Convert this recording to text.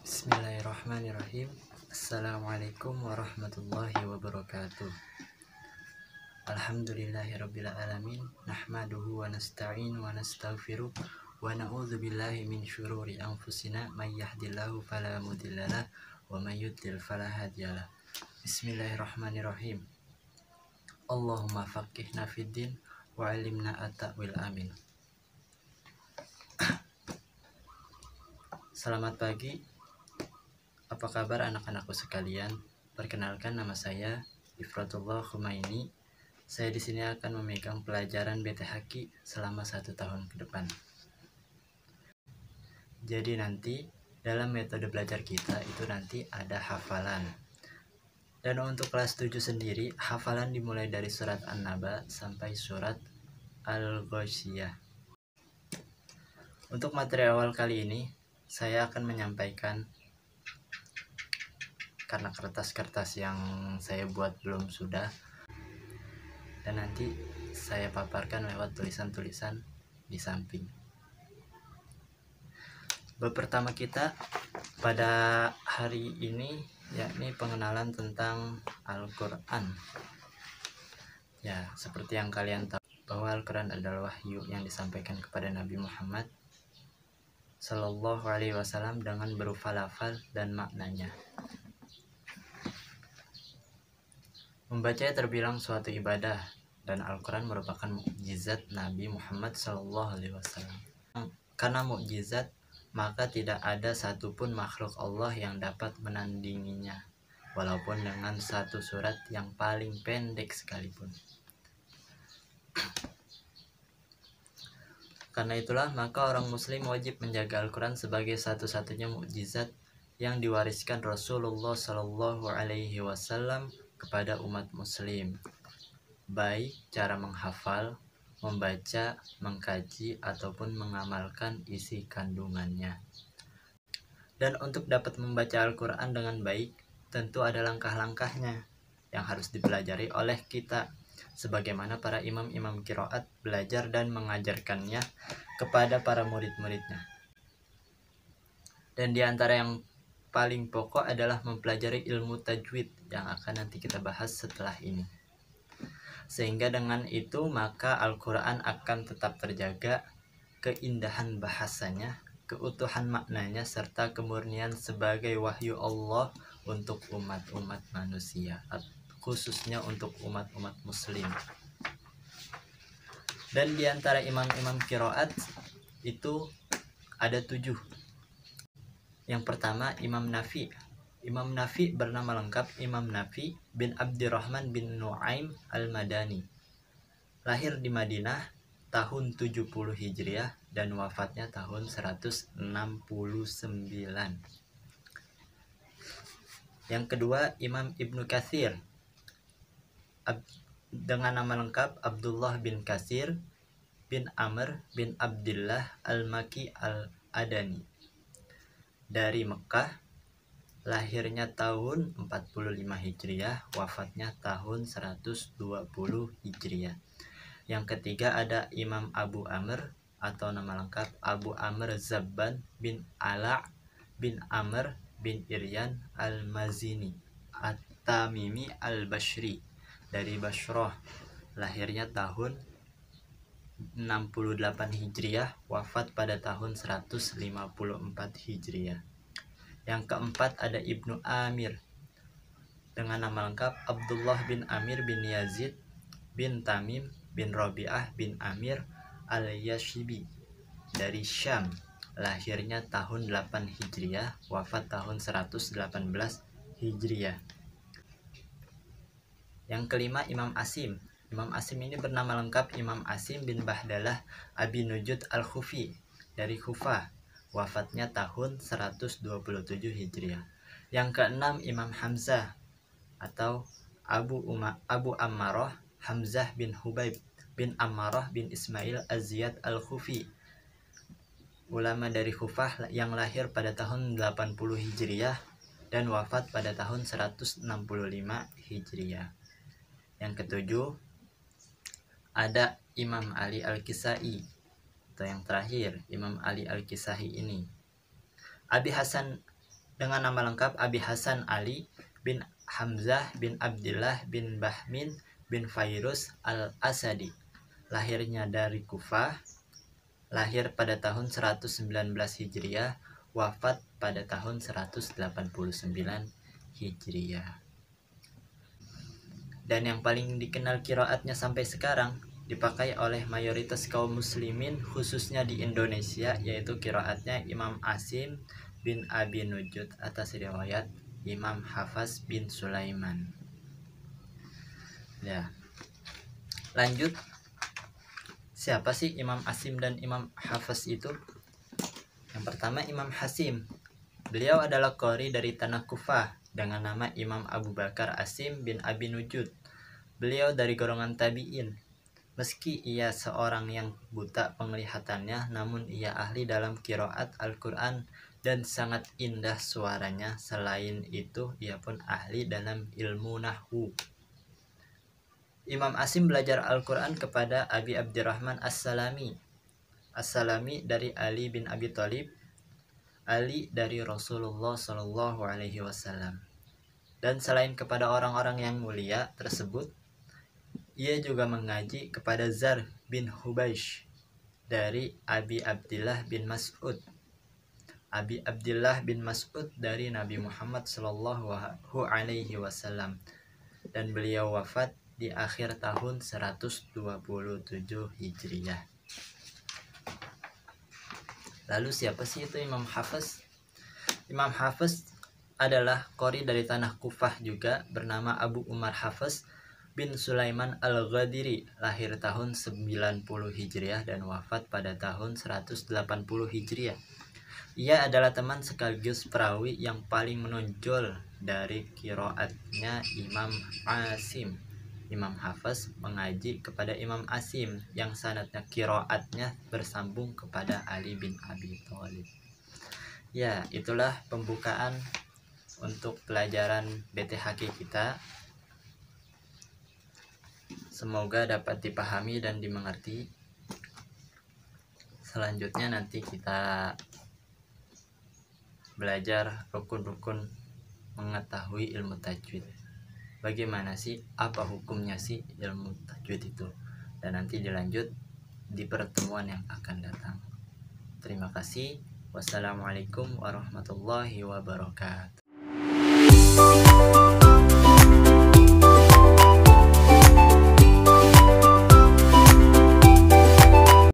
Bismillahirrahmanirrahim. Assalamualaikum warahmatullahi wabarakatuh. Alhamdulillahirabbil alamin. Nahmaduhu wa nasta'in wa nastaghfiruh wa na'udzu billahi min syururi anfusina may yahdihillahu fala mudhillalah wa may yudlil fala hadiyalah. Bismillahirrahmanirrahim. Allahumma faqihna fid din wa 'allimna at-ta'wil amin. Selamat pagi. Apa kabar anak-anakku sekalian? Perkenalkan, nama saya Ifratullah Khumaini. Saya di sini akan memegang pelajaran BTHQ selama 1 tahun ke depan. Jadi nanti dalam metode belajar kita itu nanti ada hafalan. Dan untuk kelas 7 sendiri, hafalan dimulai dari surat An-Naba sampai surat Al-Ghasyiyah. Untuk materi awal kali ini, saya akan menyampaikan, karena kertas-kertas yang saya buat belum sudah, dan nanti saya paparkan lewat tulisan-tulisan di samping. Bab pertama kita pada hari ini yakni pengenalan tentang Al-Quran. Ya, seperti yang kalian tahu bahwa Al-Quran adalah wahyu yang disampaikan kepada Nabi Muhammad Sallallahu Alaihi Wasallam dengan berupa lafal dan maknanya. Membacanya terbilang suatu ibadah, dan Al-Quran merupakan mukjizat Nabi Muhammad SAW. Karena mukjizat, maka tidak ada satupun makhluk Allah yang dapat menandinginya, walaupun dengan satu surat yang paling pendek sekalipun. Karena itulah, maka orang muslim wajib menjaga Al-Quran sebagai satu-satunya mukjizat yang diwariskan Rasulullah SAW kepada umat muslim, baik cara menghafal, membaca, mengkaji, ataupun mengamalkan isi kandungannya. Dan untuk dapat membaca Al-Quran dengan baik, tentu ada langkah-langkahnya yang harus dipelajari oleh kita, sebagaimana para imam-imam qiraat belajar dan mengajarkannya kepada para murid-muridnya. Dan di antara yang paling pokok adalah mempelajari ilmu tajwid yang akan nanti kita bahas setelah ini. Sehingga dengan itu maka Al-Quran akan tetap terjaga keindahan bahasanya, keutuhan maknanya, serta kemurnian sebagai wahyu Allah untuk umat-umat manusia, khususnya untuk umat-umat muslim. Dan di antara imam-imam qiraat itu ada 7. Yang pertama, Imam Nafi. Imam Nafi bernama lengkap Imam Nafi bin Abdirrahman bin Nu'aim al-Madani. Lahir di Madinah tahun 70 Hijriah dan wafatnya tahun 169. Yang kedua, Imam Ibnu Katsir dengan nama lengkap Abdullah bin Katsir bin Amr bin Abdillah al-Maki al-Adani. Dari Mekah, lahirnya tahun 45 Hijriah, wafatnya tahun 120 Hijriah. Yang ketiga ada Imam Abu Amr atau nama lengkap Abu Amr Zabban bin Ala bin Amr bin Iryan al-Mazini at-Tamimi al-Bashri dari Bashrah. Lahirnya tahun 68 Hijriah, wafat pada tahun 154 Hijriah. Yang keempat ada Ibnu Amir dengan nama lengkap Abdullah bin Amir bin Yazid bin Tamim bin Rabi'ah bin Amir al-Yashibi dari Syam. Lahirnya tahun 8 Hijriah, wafat tahun 118 Hijriah. Yang kelima Imam Asim. Imam Asim ini bernama lengkap Imam Asim bin Bahdalah Abi Nujud al-Khufi dari Kufah. Wafatnya tahun 127 Hijriah. Yang keenam Imam Hamzah atau Abu Ammarah Hamzah bin Hubaib bin Ammarah bin Ismail Az-Ziyad al-Khufi, ulama dari Kufah yang lahir pada tahun 80 Hijriah dan wafat pada tahun 165 Hijriah. Yang ketujuh ada Imam Ali Al-Kisai, atau yang terakhir Imam Ali Al-Kisai ini Abi Hasan dengan nama lengkap Abi Hasan Ali bin Hamzah bin Abdillah bin Bahmin bin Fairuz al-Asadi. Lahirnya dari Kufah, lahir pada tahun 119 Hijriah, wafat pada tahun 189 Hijriah. Dan yang paling dikenal qiraatnya sampai sekarang, dipakai oleh mayoritas kaum muslimin khususnya di Indonesia, yaitu qiraatnya Imam Asim bin Abi Nujud atas riwayat Imam Hafs bin Sulaiman. Ya. Lanjut, siapa sih Imam Asim dan Imam Hafs itu? Yang pertama Imam Hasim. Beliau adalah qori dari tanah Kufah dengan nama Imam Abu Bakar Asim bin Abi Nujud. Beliau dari golongan tabi'in. Meski ia seorang yang buta penglihatannya, namun ia ahli dalam qiraat Al-Quran dan sangat indah suaranya. Selain itu, ia pun ahli dalam ilmu nahwu. Imam Asim belajar Al-Quran kepada Abi Abdurrahman As-Salami. As-Salami dari Ali bin Abi Thalib, Ali dari Rasulullah Shallallahu Alaihi Wasallam. Dan selain kepada orang-orang yang mulia tersebut, ia juga mengaji kepada Zar bin Hubaish dari Abi Abdillah bin Mas'ud. Abi Abdillah bin Mas'ud dari Nabi Muhammad Shallallahu Alaihi Wasallam, dan beliau wafat di akhir tahun 127 Hijriah. Lalu siapa sih itu Imam Hafs? Imam Hafs adalah qori dari tanah Kufah juga, bernama Abu Umar Hafs bin Sulaiman al-Ghadiri, lahir tahun 90 Hijriah dan wafat pada tahun 180 Hijriah. Ia adalah teman sekaligus perawi yang paling menonjol dari qiraatnya Imam Asim. Imam Hafs mengaji kepada Imam Asim yang sanadnya qiraatnya bersambung kepada Ali bin Abi Thalib. Ya, itulah pembukaan untuk pelajaran BTHQ kita. Semoga dapat dipahami dan dimengerti. Selanjutnya nanti kita belajar rukun-rukun mengetahui ilmu tajwid. Bagaimana sih, apa hukumnya sih ilmu tajwid itu? Dan nanti dilanjut di pertemuan yang akan datang. Terima kasih. Wassalamualaikum warahmatullahi wabarakatuh.